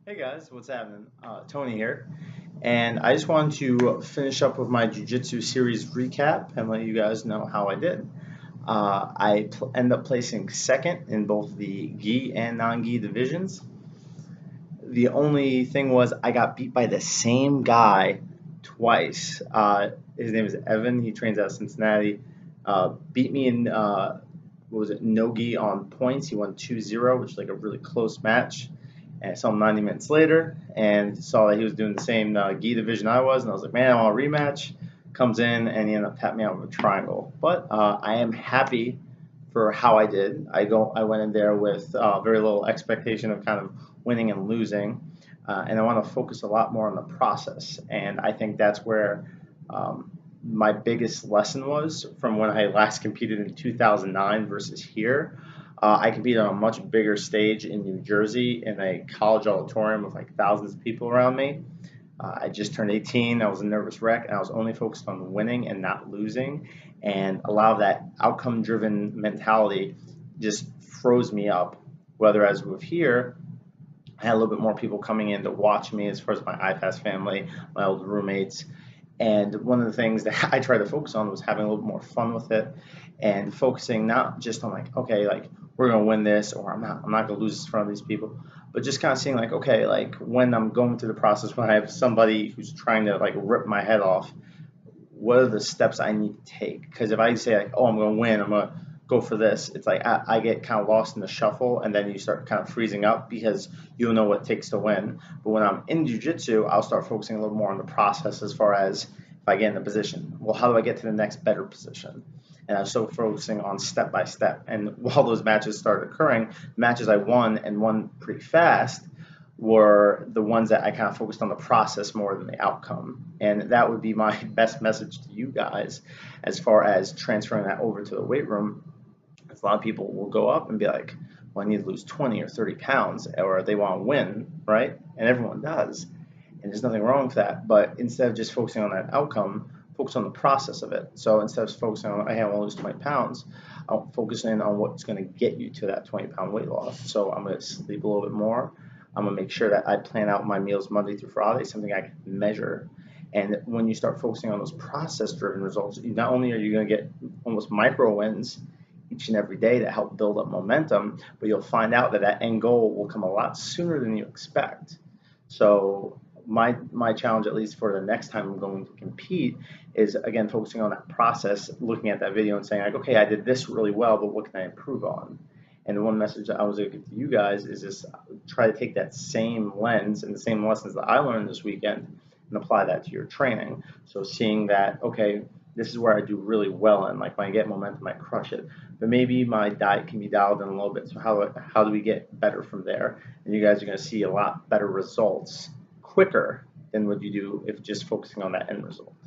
Hey guys, what's happening? Tony here, and I just wanted to finish up with my Jiu-Jitsu series recap and let you guys know how I did. Ended up placing second in both the gi and non-gi divisions. The only thing was I got beat by the same guy twice. His name is Evan. He trains out of Cincinnati. Beat me in what was it, no gi on points. He won 2-0, which is like a really close match. And I saw him 90 minutes later and saw that he was doing the same gi division I was, and I was like, man, I want a rematch. Comes in and he ended up tapping me out with a triangle. But I am happy for how I did. I went in there with very little expectation of kind of winning and losing, and I want to focus a lot more on the process. And I think that's where my biggest lesson was from when I last competed in 2009 versus here. I competed on a much bigger stage in New Jersey in a college auditorium with like thousands of people around me. I just turned 18. I was a nervous wreck, and I was only focused on winning and not losing. And a lot of that outcome-driven mentality just froze me up. Whereas with here, I had a little bit more people coming in to watch me as far as my IFAS family, my old roommates. And one of the things that I tried to focus on was having a little bit more fun with it and focusing not just on like, okay, like we're gonna win this or I'm not gonna lose this in front of these people, but just kind of seeing like, okay, like when I'm going through the process, when I have somebody who's trying to like rip my head off, what are the steps I need to take? Because if I say like, oh, I'm gonna win, I'm gonna go for this, it's like I get kind of lost in the shuffle, and then you start kind of freezing up because you don't know what it takes to win. But when I'm in jiu-jitsu, I'll start focusing a little more on the process as far as if I get in a position, well, how do I get to the next better position? And I was so focusing on step by step. And while those matches started occurring, matches I won and won pretty fast were the ones that I kind of focused on the process more than the outcome. And that would be my best message to you guys as far as transferring that over to the weight room. A lot of people will go up and be like, well, I need to lose 20 or 30 pounds, or they want to win, right? And everyone does. And there's nothing wrong with that. But instead of just focusing on that outcome, focus on the process of it. So instead of focusing on, hey, I want to lose 20 pounds, I'll focus in on what's going to get you to that 20-pound weight loss. So I'm going to sleep a little bit more. I'm going to make sure that I plan out my meals Monday through Friday, something I can measure. And when you start focusing on those process-driven results, not only are you going to get almost micro wins each and every day to help build up momentum, but you'll find out that that end goal will come a lot sooner than you expect. So my challenge, at least for the next time I'm going to compete, is again focusing on that process, looking at that video and saying like, okay, I did this really well, but what can I improve on? And the one message that I was going to give to you guys is just try to take that same lens and the same lessons that I learned this weekend and apply that to your training. So seeing that, okay, this is where I do really well, and like when I get momentum, I crush it. But maybe my diet can be dialed in a little bit. So how do we get better from there? And you guys are going to see a lot better results quicker than what you do if just focusing on that end result.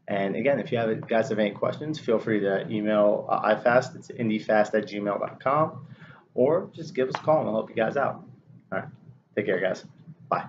And again, if you guys have any questions, feel free to email ifast. It's indiefast@gmail.com, or just give us a call and I'll help you guys out. All right, take care, guys. Bye.